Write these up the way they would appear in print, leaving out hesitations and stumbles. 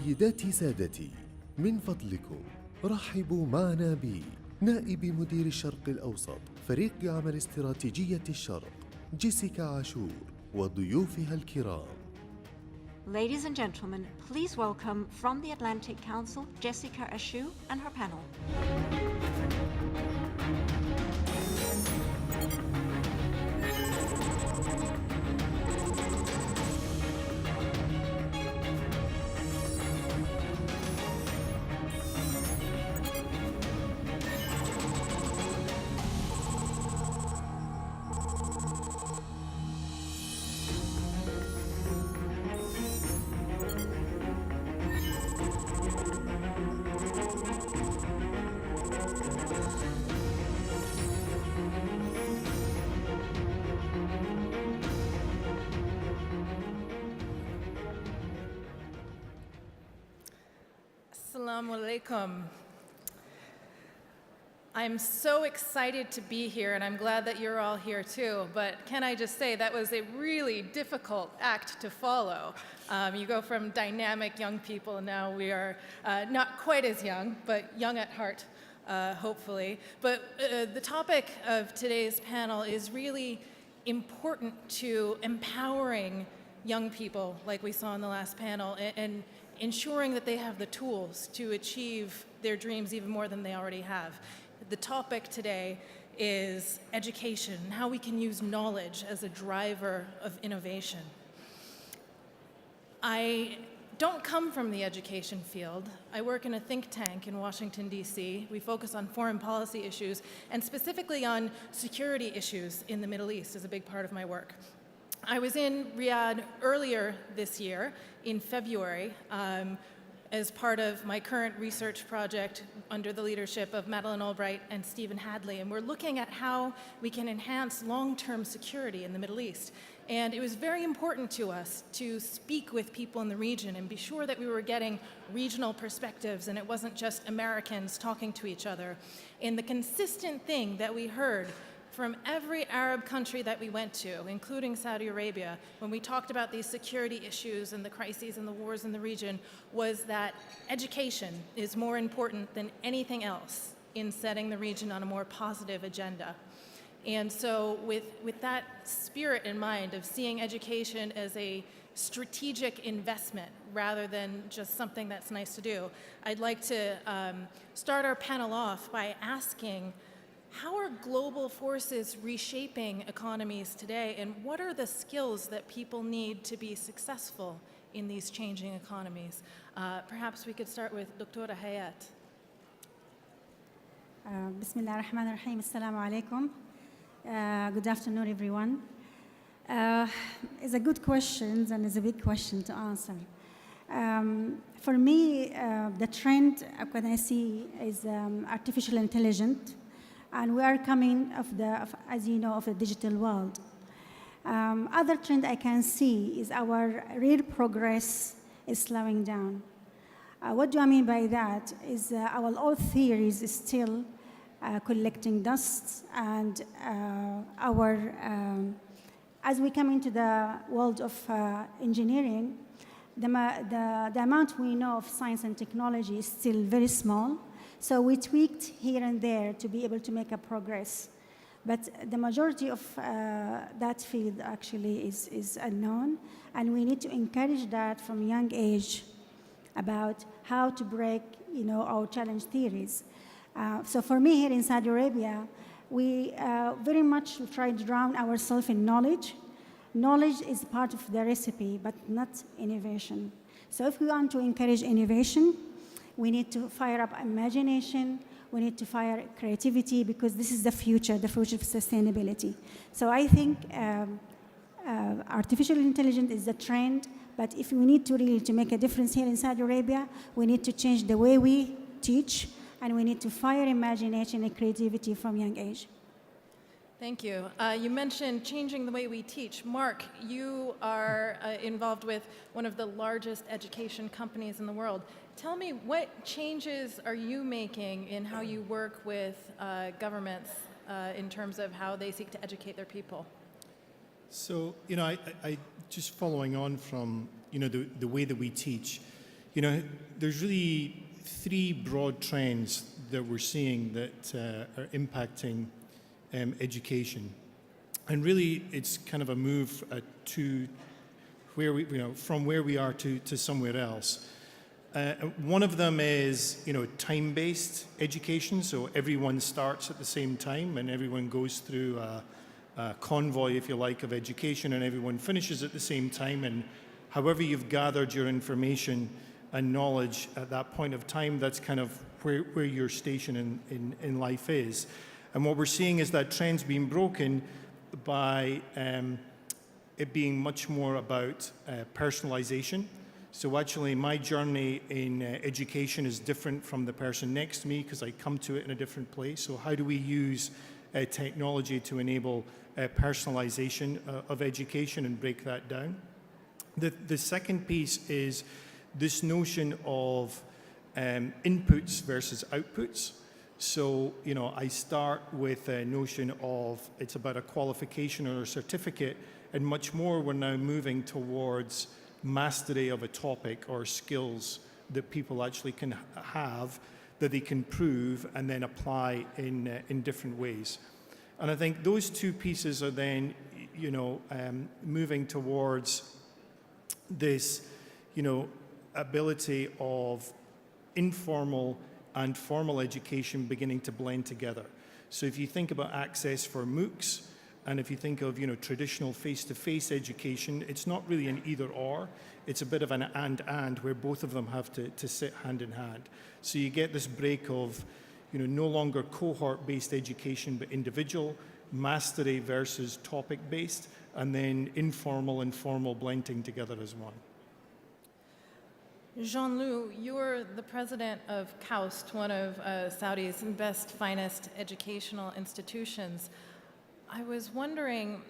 سيداتي سادتي، من فضلكم رحبوا معنا بنائب مدير الشرق الأوسط فريق عمل استراتيجية الشرق جيسيكا عاشور وضيوفها الكرام. Ladies and gentlemen, please welcome from the Atlantic Council, Jessica Ashu and her panel. Assalamu alaikum. I'm so excited to be here, and I'm glad that you're all here too. But can I just say that was a really difficult act to follow. You go from dynamic young people, and now we are not quite as young, but young at heart, hopefully. But the topic of today's panel is really important to empowering young people, like we saw in the last panel, and ensuring that they have the tools to achieve their dreams even more than they already have. The topic today is education, and how we can use knowledge as a driver of innovation. I don't come from the education field. I work in a think tank in Washington, D.C. We focus on foreign policy issues, and specifically on security issues in the Middle East is a big part of my work. I was in Riyadh earlier this year, in February, as part of my current research project under the leadership of Madeleine Albright and Stephen Hadley, and we're looking at how we can enhance long-term security in the Middle East. And it was very important to us to speak with people in the region and be sure that we were getting regional perspectives and it wasn't just Americans talking to each other. And the consistent thing that we heard from every Arab country that we went to, including Saudi Arabia, when we talked about these security issues and the crises and the wars in the region, was that education is more important than anything else in setting the region on a more positive agenda. And so with that spirit in mind of seeing education as a strategic investment rather than just something that's nice to do, I'd like to start our panel off by asking, how are global forces reshaping economies today, and what are the skills that people need to be successful in these changing economies? Perhaps we could start with Dr. Hayat. Bismillah ar-Rahman ar-Rahim. Assalamu alaikum. Good afternoon, everyone. It's a good question, and it's a big question to answer. For me, the trend what I see is artificial intelligence. And we are coming as you know, of the digital world. Other trend I can see is our real progress is slowing down. What do I mean by that? Is our old theories is still collecting dust, and as we come into the world of engineering, the amount we know of science and technology is still very small. So we tweaked here and there to be able to make a progress. But the majority of that field actually is unknown, and we need to encourage that from a young age about how to break, our challenge theories. So for me here in Saudi Arabia, we very much try to drown ourselves in knowledge. Knowledge is part of the recipe, but not innovation. So if we want to encourage innovation, we need to fire up imagination. We need to fire creativity, because this is the future of sustainability. So I think artificial intelligence is the trend, but if we need to really to make a difference here in Saudi Arabia, we need to change the way we teach, and we need to fire imagination and creativity from young age. Thank you. You mentioned changing the way we teach. Mark, you are involved with one of the largest education companies in the world. Tell me, what changes are you making in how you work with governments in terms of how they seek to educate their people? So, I just following on from, the way that we teach, you know, there's really three broad trends that we're seeing that are impacting education. And really, it's kind of a move to where we, you know, from where we are to somewhere else. One of them is, you know, time-based education. So everyone starts at the same time, and everyone goes through a convoy, if you like, of education, and everyone finishes at the same time. And however you've gathered your information and knowledge at that point of time, that's kind of where your station in life is. And what we're seeing is that trend's being broken by it being much more about personalization. So actually, my journey in education is different from the person next to me because I come to it in a different place. So how do we use technology to enable personalization of education and break that down? The second piece is this notion of inputs versus outputs. So, you know, I start with a notion of it's about a qualification or a certificate, and much more we're now moving towards mastery of a topic or skills that people actually can have that they can prove and then apply in different ways. And I think those two pieces are then, you know, moving towards this, you know, ability of informal and formal education beginning to blend together. So if you think about access for MOOCs, and if you think of, you know, traditional face-to-face education, it's not really an either-or. It's a bit of an and, where both of them have to sit hand in hand. So you get this break of, you know, no longer cohort-based education, but individual, mastery versus topic-based, and then informal and formal blending together as one. Jean-Loup, you're the president of KAUST, one of Saudi's best, finest educational institutions. I was wondering,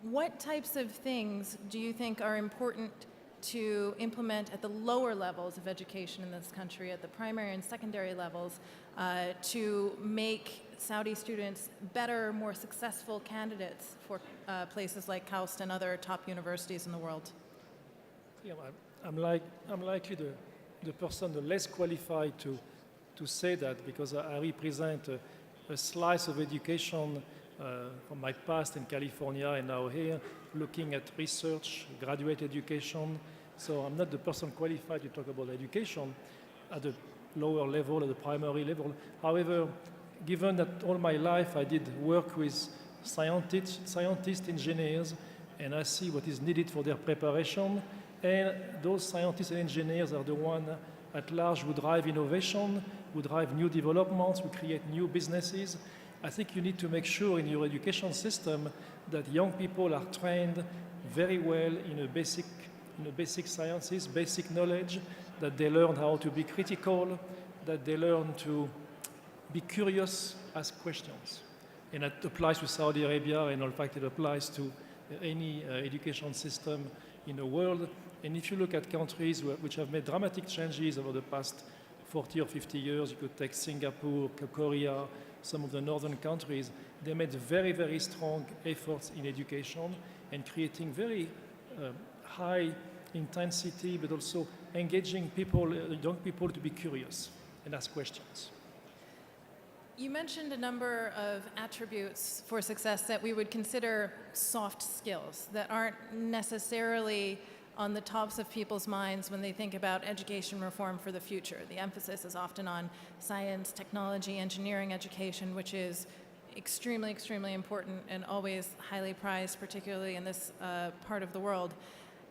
what types of things do you think are important to implement at the lower levels of education in this country, at the primary and secondary levels, to make Saudi students better, more successful candidates for places like KAUST and other top universities in the world? Yeah, I'm likely the person the less qualified to say that, because I represent a slice of education from my past in California and now here, looking at research, graduate education. So I'm not the person qualified to talk about education at the lower level, at the primary level. However, given that all my life I did work with scientists, engineers, and I see what is needed for their preparation, and those scientists and engineers are the ones at large who drive innovation, who drive new developments, who create new businesses. I think you need to make sure in your education system that young people are trained very well in the basic sciences, basic knowledge, that they learn how to be critical, that they learn to be curious, ask questions. And that applies to Saudi Arabia, and in fact it applies to any education system in the world. And if you look at countries which have made dramatic changes over the past 40 or 50 years, you could take Singapore, Korea, some of the northern countries, they made very, very strong efforts in education and creating very high intensity, but also engaging people, young people, to be curious and ask questions. You mentioned a number of attributes for success that we would consider soft skills that aren't necessarily on the tops of people's minds when they think about education reform for the future. The emphasis is often on science, technology, engineering education, which is extremely, extremely important and always highly prized, particularly in this part of the world.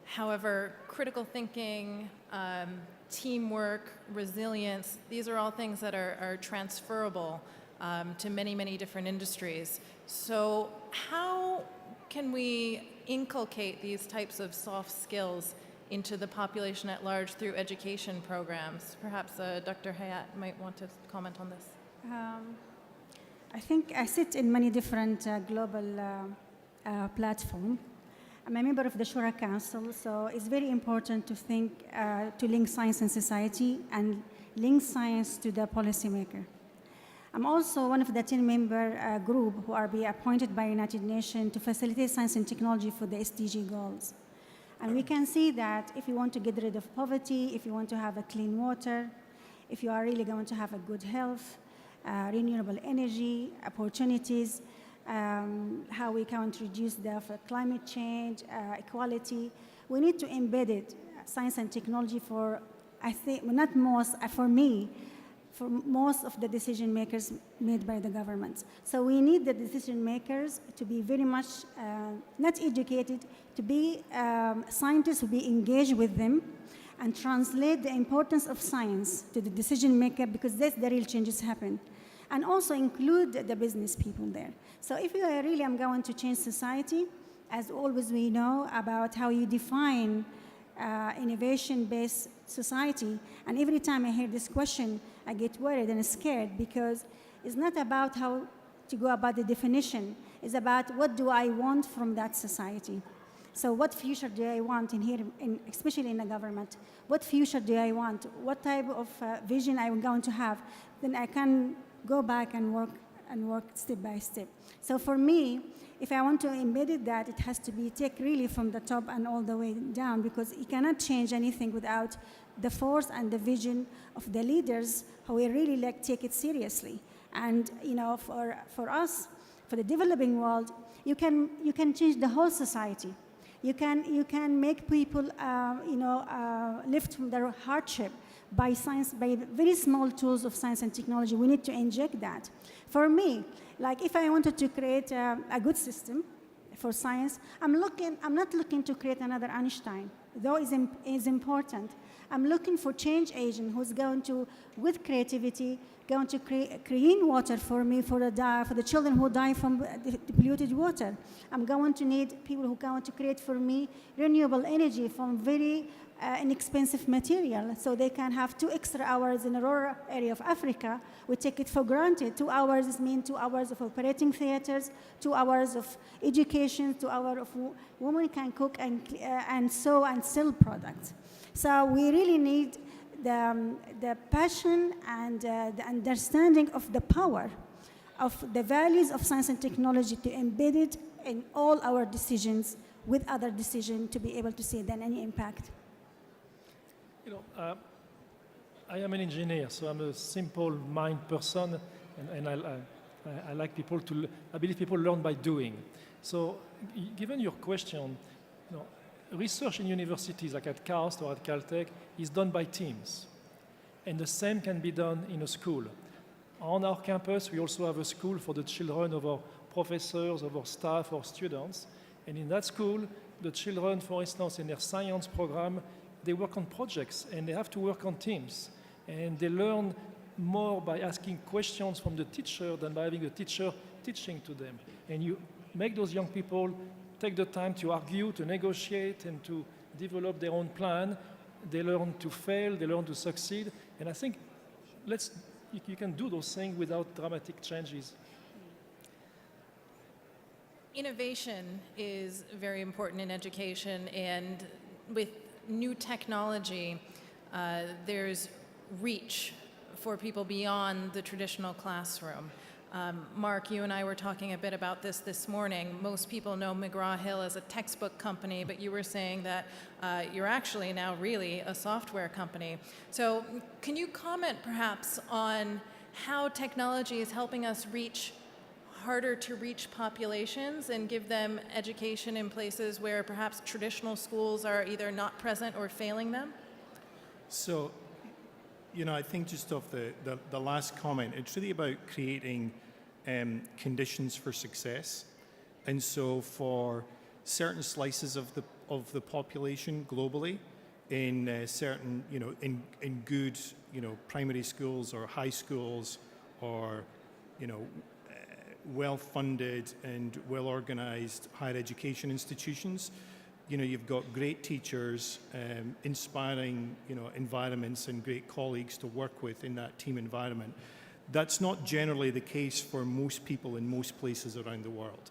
However, critical thinking, teamwork, resilience, these are all things that are transferable to many, many different industries. So how can we inculcate these types of soft skills into the population at large through education programs? Perhaps Dr. Hayat might want to comment on this. I think I sit in many different global platforms. I'm a member of the Shura Council, so it's very important to think, to link science and society and link science to the policymaker. I'm also one of the 10-member group who are being appointed by United Nations to facilitate science and technology for the SDG goals. And we can see that if you want to get rid of poverty, if you want to have a clean water, if you are really going to have a good health, renewable energy, opportunities, how we can reduce the climate change, equality, we need to embed it, science and technology for, I think, not most, for me, for most of the decision makers made by the governments. So we need the decision makers to be very much not educated, to be scientists who be engaged with them and translate the importance of science to the decision maker, because that's the real changes happen. And also include the business people there. So if you really am going to change society, as always we know about how you define innovation-based society, and every time I hear this question, I get worried and scared, because it's not about how to go about the definition. It's about what do I want from that society. So what future do I want in here, especially in the government? What future do I want? What type of vision I'm going to have? Then I can go back and work step by step. So for me, if I want to embed it, that it has to be take really from the top and all the way down, because you cannot change anything without the force and the vision of the leaders who will really take it seriously. And for us, for the developing world, you can change the whole society. You can make people lift from their hardship by science, by very small tools of science and technology. We need to inject that. For me, like if I wanted to create a good system for science, I'm not looking to create another Einstein, though is important. I'm looking for change agent who's going to, with creativity, going to create clean water for me, for the children who die from the polluted water. I'm going to need people who are going to create for me renewable energy from very inexpensive material, so they can have 2 extra hours in a rural area of Africa. We take it for granted. 2 hours means 2 hours of operating theaters, 2 hours of education, 2 hours of women can cook and sew and sell products. So we really need the passion and the understanding of the power of the values of science and technology to embed it in all our decisions, with other decisions, to be able to see then any impact. I am an engineer, so I'm a simple mind person, and I like people I believe people learn by doing. So, given your question, research in universities like at KAUST or at Caltech is done by teams, and the same can be done in a school. On our campus, we also have a school for the children of our professors, of our staff, our students, and in that school, the children, for instance, in their science program, they work on projects and they have to work on teams. And they learn more by asking questions from the teacher than by having a teacher teaching to them. And you make those young people take the time to argue, to negotiate, and to develop their own plan. They learn to fail, they learn to succeed. And I think you can do those things without dramatic changes. Innovation is very important in education, and with new technology, there's reach for people beyond the traditional classroom. Mark, you and I were talking a bit about this morning. Most people know McGraw-Hill as a textbook company, but you were saying that you're actually now really a software company. So can you comment perhaps on how technology is helping us reach harder to reach populations and give them education in places where perhaps traditional schools are either not present or failing them? So, I think just off the last comment, it's really about creating conditions for success. And so for certain slices of the population globally, in certain, in good, primary schools or high schools, or, well-funded and well-organized higher education institutions, you've got great teachers, inspiring, environments, and great colleagues to work with in that team environment. That's not generally the case for most people in most places around the world.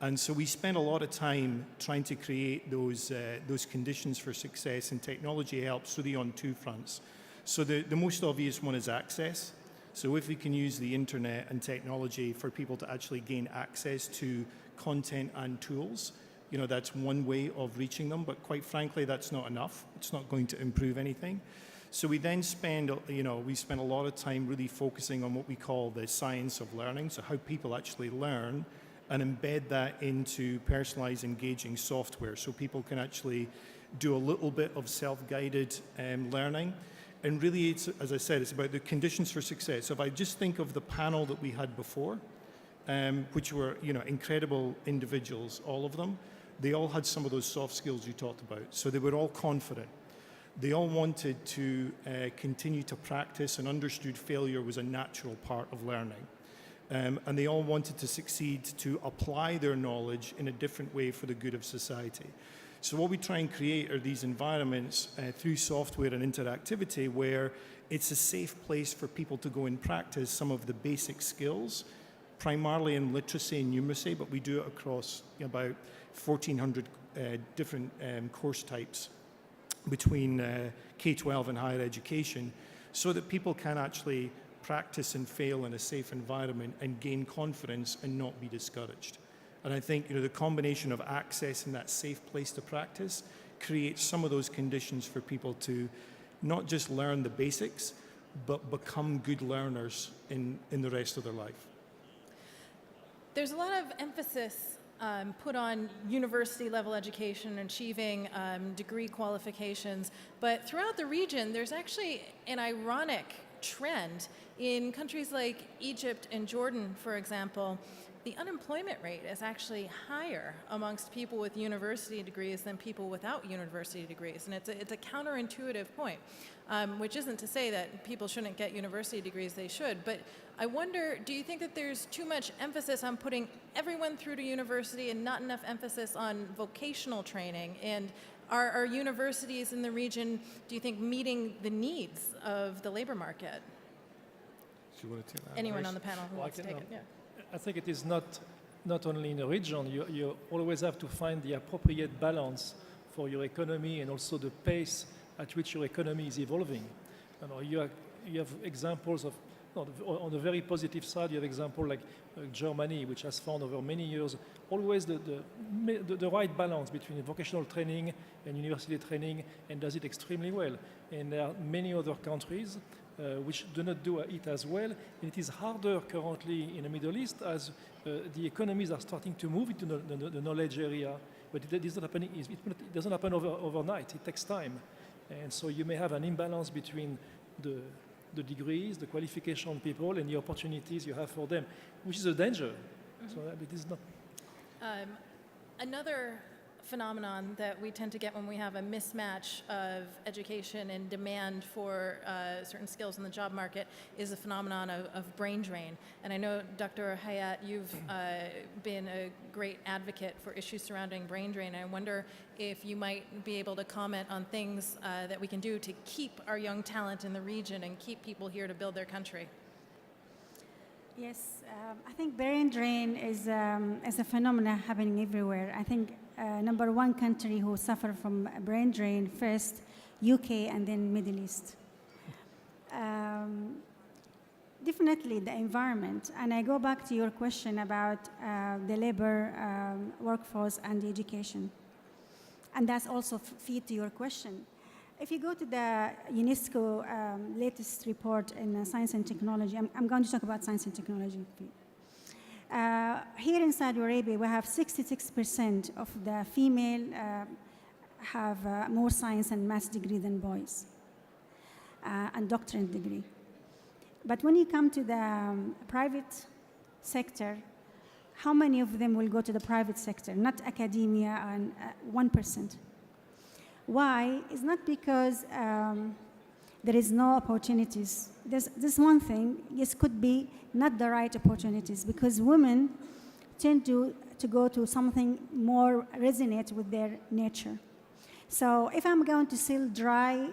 And so we spend a lot of time trying to create those conditions for success, and technology helps really on 2 fronts. So the most obvious one is access. So if we can use the internet and technology for people to actually gain access to content and tools, You know, that's one way of reaching them, but quite frankly, that's not enough. It's not going to improve anything. So we then spend, we spend a lot of time really focusing on what we call the science of learning, so how people actually learn, and embed that into personalized, engaging software so people can actually do a little bit of self-guided learning. And really, it's, as I said, it's about the conditions for success. So if I just think of the panel that we had before, which were, incredible individuals, all of them, they all had some of those soft skills you talked about. So they were all confident. They all wanted to continue to practice and understood failure was a natural part of learning. And they all wanted to succeed to apply their knowledge in a different way for the good of society. So what we try and create are these environments through software and interactivity where it's a safe place for people to go and practice some of the basic skills, primarily in literacy and numeracy, but we do it across about 1,400 different course types between K-12 and higher education, so that people can actually practice and fail in a safe environment and gain confidence and not be discouraged. And I think the combination of access and that safe place to practice creates some of those conditions for people to not just learn the basics, but become good learners in the rest of their life. There's a lot of emphasis put on university level education, achieving degree qualifications, but throughout the region there's actually an ironic trend. In countries like Egypt and Jordan, for example, the unemployment rate is actually higher amongst people with university degrees than people without university degrees. And it's a counterintuitive point, which isn't to say that people shouldn't get university degrees, they should. But I wonder, do you think that there's too much emphasis on putting everyone through to university and not enough emphasis on vocational training? And are universities in the region, do you think, meeting the needs of the labor market? Do you want to take that? Anyone on the panel who wants to take it? Yeah. I think it is not only in a region. You always have to find the appropriate balance for your economy and also the pace at which your economy is evolving. You have examples of, on the very positive side, you have example like Germany, which has found over many years always the right balance between vocational training and university training, and does it extremely well. And there are many other countries which do not do it as well. And it is harder currently in the Middle East as the economies are starting to move into the knowledge area, but it is not happening. It doesn't happen overnight. It takes time, and so you may have an imbalance between the degrees, the qualification people, and the opportunities you have for them, which is a danger. Mm-hmm. So it is not. Another phenomenon that we tend to get when we have a mismatch of education and demand for certain skills in the job market is the phenomenon of brain drain. And I know, Dr. Hayat, you've been a great advocate for issues surrounding brain drain. I wonder if you might be able to comment on things that we can do to keep our young talent in the region and keep people here to build their country. Yes, I think brain drain is a phenomenon happening everywhere. I think number one country who suffer from brain drain first, UK, and then Middle East. Definitely the environment, and I go back to your question about the labor workforce and the education, and that's also feed to your question. If you go to the UNESCO latest report in science and technology, I'm going to talk about science and technology. Here in Saudi Arabia, we have 66% of the female have more science and math degree than boys, and doctorate degree. But when you come to the private sector, how many of them will go to the private sector, not academia, and 1%? Why? It's not because there is no opportunities. There's one thing, yes, could be not the right opportunities, because women tend to go to something more resonate with their nature. So if I'm going to sell dry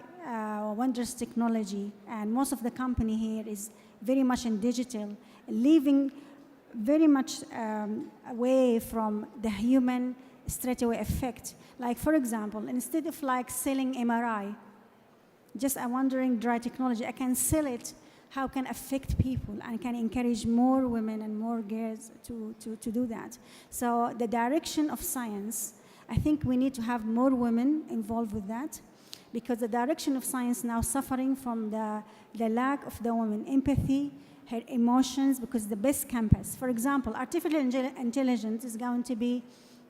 wondrous technology, and most of the company here is very much in digital, leaving very much away from the human straightaway effect. Like, for example, instead of like selling MRI, just I'm wondering dry technology, I can sell it, how can affect people, and can encourage more women and more girls to do that. So the direction of science I think we need to have more women involved with that, because the direction of science now suffering from the lack of the woman empathy, her emotions, because the best campus. For example, artificial intelligence is going to be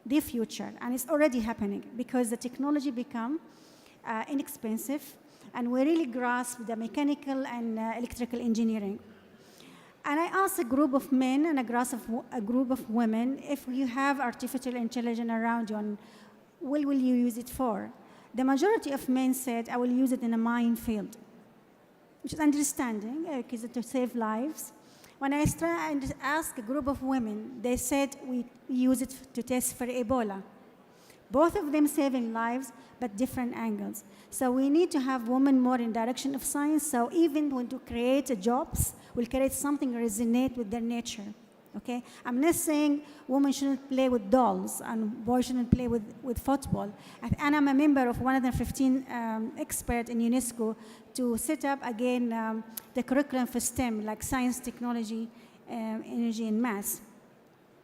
the future, and it's already happening because the technology become inexpensive, and we really grasp the mechanical and electrical engineering. And I asked a group of men and a group of women, if you have artificial intelligence around you, and what will you use it for? The majority of men said, I will use it in a minefield, which is understanding, because to save lives. When I asked a group of women, they said we use it to test for Ebola. Both of them saving lives, but different angles. So we need to have women more in direction of science, so even when to create jobs, we'll create something resonate with their nature, okay? I'm not saying women shouldn't play with dolls and boys shouldn't play with football. And I'm a member of 115 experts in UNESCO to set up again the curriculum for STEM, like science, technology, energy, and math.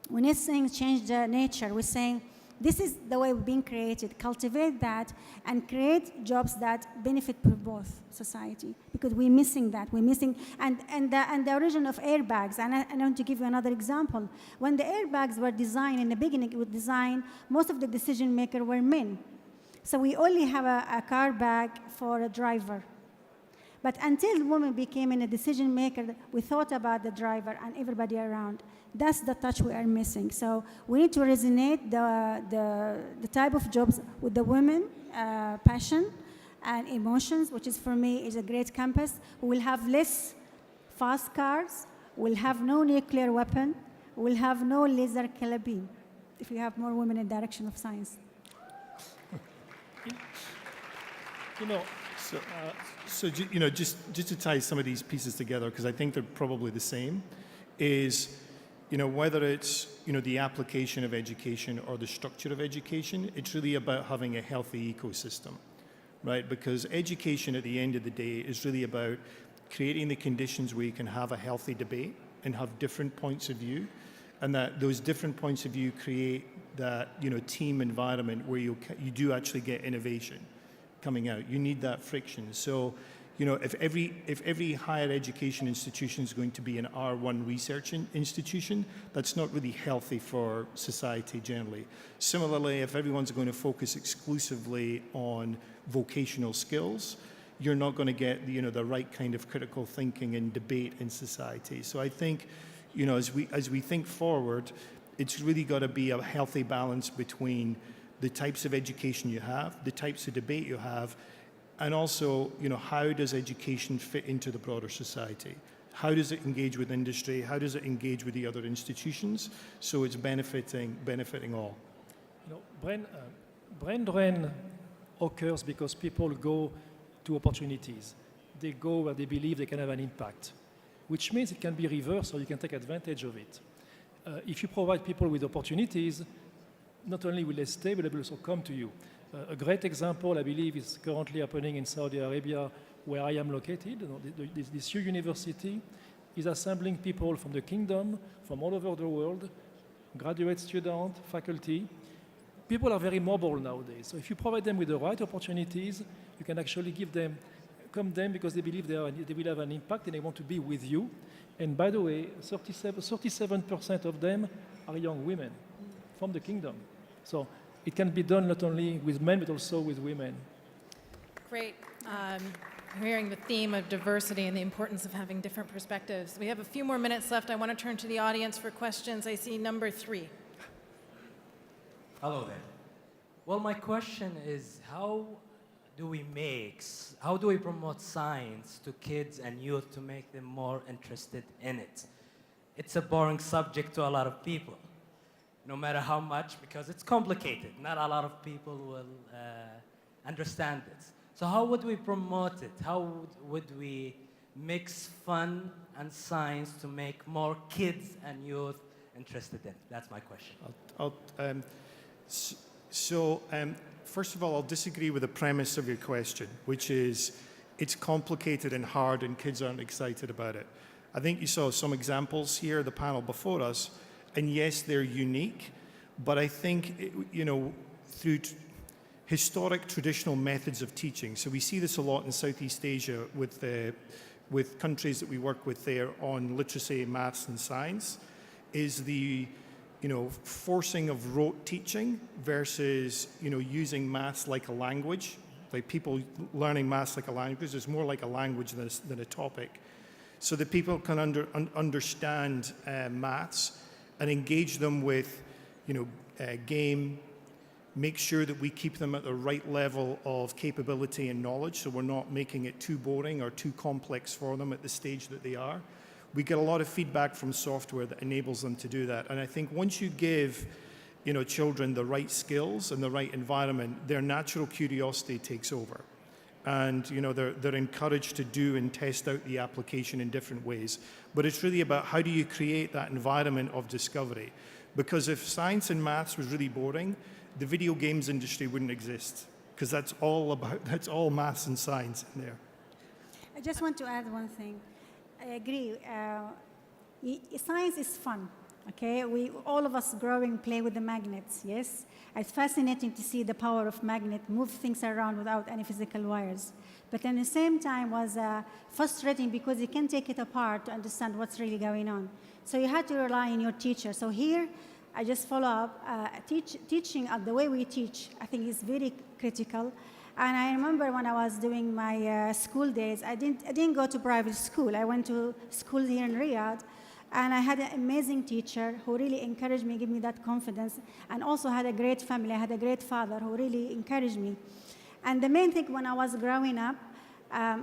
We're not saying change the nature, we're saying this is the way we're being created. Cultivate that and create jobs that benefit for both society, because we're missing that. We're missing, and the origin of airbags. And I want to give you another example. When the airbags were designed in the beginning, it was designed, most of the decision makers were men. So we only have a car bag for a driver. But until women became a decision maker, we thought about the driver and everybody around. That's the touch we are missing. So we need to resonate the type of jobs with the women, passion and emotions, which is for me is a great campus. We will have less fast cars, we'll have no nuclear weapon, we'll have no laser killer beam if we have more women in direction of science. You know, just to tie some of these pieces together, because I think they're probably the same, is, whether it's, the application of education or the structure of education, it's really about having a healthy ecosystem, right? Because education at the end of the day is really about creating the conditions where you can have a healthy debate and have different points of view, and that those different points of view create that, team environment where you do actually get innovation coming out. You need that friction. So, if every higher education institution is going to be an R1 research institution, that's not really healthy for society generally. Similarly, if everyone's going to focus exclusively on vocational skills, you're not going to get the right kind of critical thinking and debate in society. So I think, as we think forward, it's really got to be a healthy balance between the types of education you have, the types of debate you have, and also, how does education fit into the broader society? How does it engage with industry? How does it engage with the other institutions? So it's benefiting all. Brain drain occurs because people go to opportunities. They go where they believe they can have an impact, which means it can be reversed, or you can take advantage of it. If you provide people with opportunities, not only will they stay, but they will also come to you. A great example, I believe, is currently happening in Saudi Arabia, where I am located. This huge university is assembling people from the kingdom, from all over the world, graduate students, faculty. People are very mobile nowadays. So if you provide them with the right opportunities, you can actually come them because they believe they will have an impact and they want to be with you. And by the way, 37% of them are young women from the kingdom. So it can be done not only with men, but also with women. Great. Hearing the theme of diversity and the importance of having different perspectives. We have a few more minutes left. I want to turn to the audience for questions. I see number 3. Hello there. Well, my question is, how do we promote science to kids and youth to make them more interested in it? It's a boring subject to a lot of people, no matter how much, because it's complicated. Not a lot of people will understand it. So how would we promote it? How would we mix fun and science to make more kids and youth interested in it? That's my question. First of all, I'll disagree with the premise of your question, which is it's complicated and hard and kids aren't excited about it. I think you saw some examples here, the panel before us, and yes, they're unique, but I think, through historic traditional methods of teaching. So we see this a lot in Southeast Asia with countries that we work with there on literacy, maths, and science, is the forcing of rote teaching versus using maths like a language. Like people learning maths like a language is more like a language than a topic, so that people can understand maths and engage them with game. Make sure that we keep them at the right level of capability and knowledge, so we're not making it too boring or too complex for them at the stage that they are. We get a lot of feedback from software that enables them to do that. And I think once you give children the right skills and the right environment, their natural curiosity takes over. And they're encouraged to do and test out the application in different ways. But it's really about how do you create that environment of discovery. Because if science and maths was really boring, the video games industry wouldn't exist, because that's all maths and science in there. I just want to add one thing. I agree. Science is fun. Okay, all of us growing play with the magnets. Yes, it's fascinating to see the power of magnet move things around without any physical wires. But at the same time was frustrating because you can't take it apart to understand what's really going on. So you had to rely on your teacher. So here, I just follow up. Teaching the way we teach, I think, is very critical. And I remember when I was doing my school days, I didn't go to private school. I went to school here in Riyadh, and I had an amazing teacher who really encouraged me, gave me that confidence, and also had a great family. I had a great father who really encouraged me. And the main thing when I was growing up,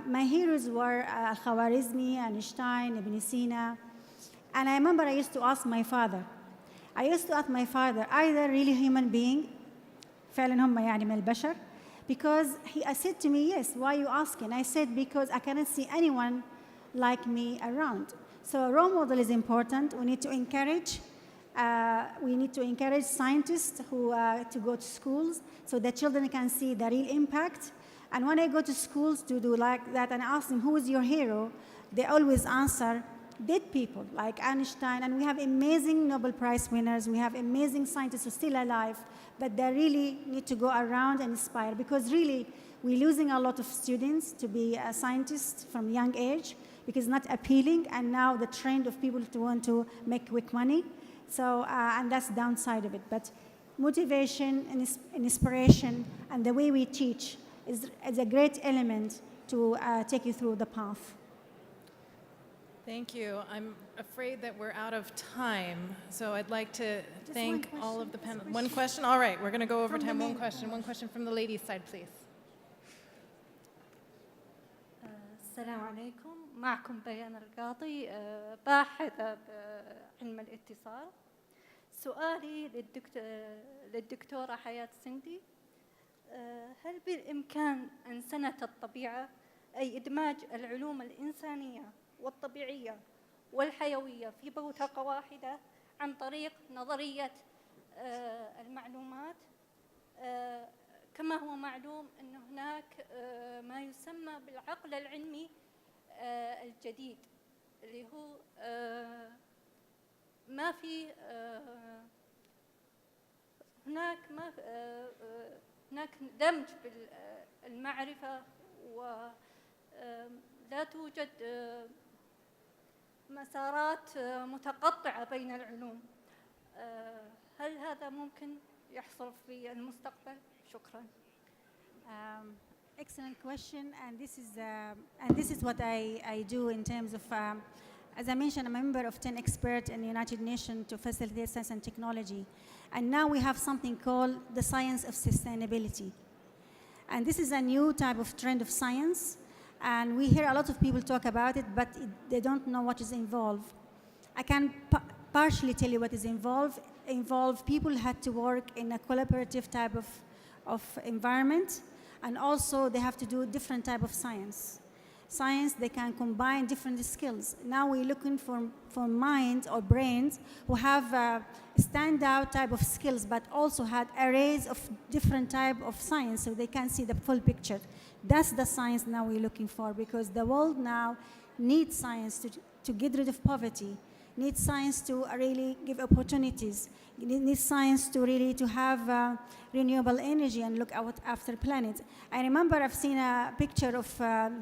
my heroes were Al-Khwarizmi, Einstein, Ibn Sina. And I remember I used to ask my father, are they really human being? فعلا هم يعني من البشر? Because he said to me, yes, why are you asking? I said, because I cannot see anyone like me around. So a role model is important. We need to encourage scientists who to go to schools so that children can see the real impact. And when I go to schools to do like that and ask them, who is your hero? They always answer, dead people like Einstein. And we have amazing Nobel Prize winners. We have amazing scientists who are still alive. But they really need to go around and inspire, because really we're losing a lot of students to be a scientist from young age because it's not appealing. And now the trend of people to want to make quick money. So, and that's the downside of it. But motivation and inspiration and the way we teach is a great element to take you through the path. Thank you. I'm afraid that we're out of time, so I'd like to thank all of the panelists. One question? All right, we're going to go over time. One question. One question from the ladies' side, please. السلام عليكم. معكم بيان القاضي باحثة بعلم الاتصال. سؤالي للدكتورة حياة سندي. هل بالإمكان أن سنة الطبيعة أي إدماج العلوم الإنسانية والطبيعية والحيوية في بوتقة واحدة عن طريق نظرية المعلومات؟ كما هو معلوم أن هناك ما يسمى بالعقل العلمي الجديد، اللي هو ما في هناك دمج بالمعرفة، ولا توجد مسارات متقطعة بين العلوم. هل هذا ممكن يحصل في المستقبل؟ شكرا. Excellent question, and this is what I do in terms of, as I mentioned, I'm a member of 10 experts in the United Nations to facilitate science and technology, and now we have something called the science of sustainability, and this is a new type of trend of science, and we hear a lot of people talk about it, but they don't know what is involved. I can partially tell you what is involved. People had to work in a collaborative type of environment. And also, they have to do different type of science. They can combine different skills. Now we're looking for minds or brains who have a standout type of skills, but also had arrays of different type of science, so they can see the full picture. That's the science now we're looking for, because the world now needs science to get rid of poverty. need science to really give opportunities. Need science to really to have renewable energy and look out after planet. I remember I've seen a picture of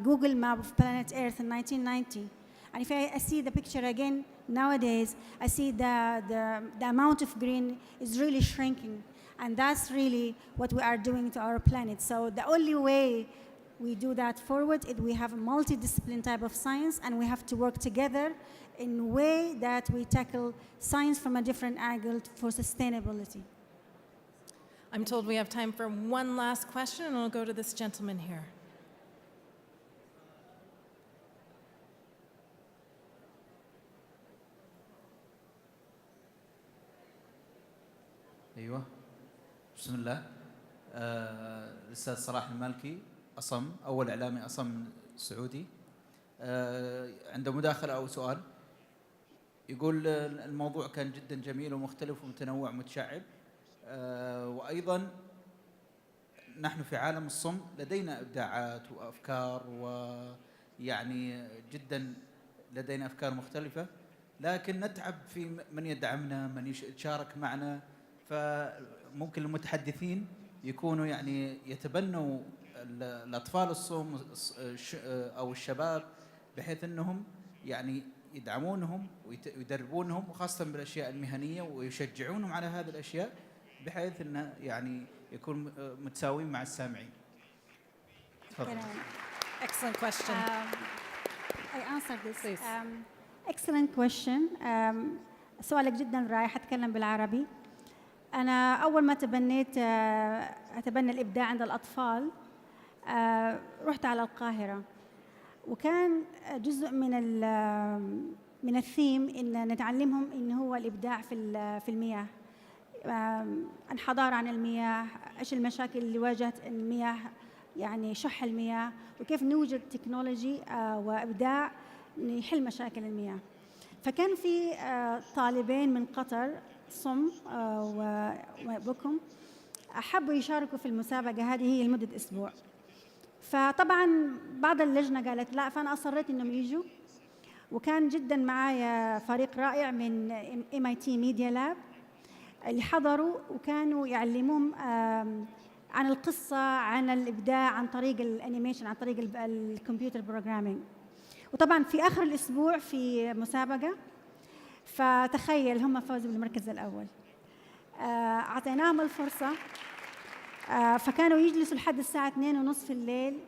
Google map of planet Earth in 1990. And if I see the picture again nowadays, I see the amount of green is really shrinking. And that's really what we are doing to our planet. So the only way we do that forward is we have a multidisciplinary type of science, and we have to work together in a way that we tackle science from a different angle for sustainability. I'm told we have time for one last question, and we'll go to this gentleman here. أيوة بسم الله. الأستاذ صلاح المالكي أصم، أول إعلامي أصم سعودي. عنده مداخلة أو سؤال. يقول الموضوع كان جدا جميل ومختلف ومتنوع ومتشعب، وأيضا نحن في عالم الصم لدينا إبداعات وأفكار، ويعني جدا لدينا أفكار مختلفة، لكن نتعب في من يدعمنا، من يتشارك معنا. فممكن المتحدثين يكونوا يعني يتبنوا الأطفال الصم أو الشباب، بحيث أنهم يعني يدعمونهم ويدربونهم، وخاصة بالأشياء المهنية، ويشجعونهم على هذه الأشياء، بحيث أنه يعني يكون متساويين مع السامعين. تفضل. Excellent question. I answer this. Excellent question. سؤالك جدا رائع. حتكلم بالعربي. أنا أول ما تبنيت أتبنى الإبداع عند الأطفال، رحت على القاهرة، وكان جزء من الثيم إن نتعلمهم إن هو الإبداع في المياه، الحضارة عن المياه، إيش المشاكل اللي واجهت المياه، يعني شح المياه، وكيف نوجد تكنولوجي وإبداع يحل مشاكل المياه. فكان في طالبين من قطر صم وبكم أحبوا يشاركوا في المسابقة هذه، هي لمدة أسبوع. فطبعا بعض اللجنة قالت لا، فأنا أصريت إنهم يجوا، وكان جدا معايا فريق رائع من MIT Media Lab اللي حضروا، وكانوا يعلمون عن القصة، عن الإبداع، عن طريق الأنيميشن، عن طريق الكمبيوتر بروجرامينج. وطبعا في آخر الأسبوع في مسابقة، فتخيل هم فازوا بالمركز الأول. أعطيناهم الفرصة، فكانوا يجلسوا لحد الساعة 2:30 في الليل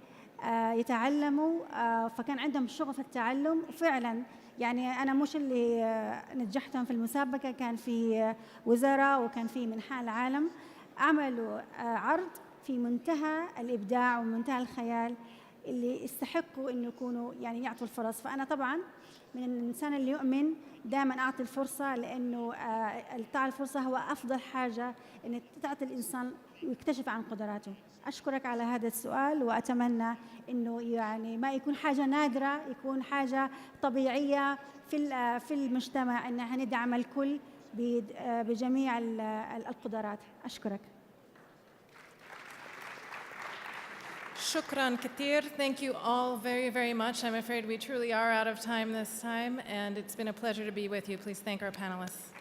يتعلموا، فكان عندهم شغف التعلم. وفعلا يعني أنا مش اللي نجحتهم في المسابقة، كان في وزراء وكان في من حال العالم عملوا عرض في منتهى الإبداع ومنتهى الخيال، اللي يستحقوا إنه يكونوا يعني يعطوا الفرص. فأنا طبعا من الإنسان اللي يؤمن دائما أعطي الفرصة، لأنه إعطاء الفرصة هو أفضل حاجة إن تعطي الإنسان ويكتشف عن قدراته. أشكرك على هذا السؤال، وأتمنى إنه يعني ما يكون حاجة نادرة، يكون حاجة طبيعية في المجتمع، إن ندعم الكل بجميع القدرات. أشكرك. Shukran kathir. Thank you all very, very much. I'm afraid we truly are out of time this time, and it's been a pleasure to be with you. Please thank our panelists.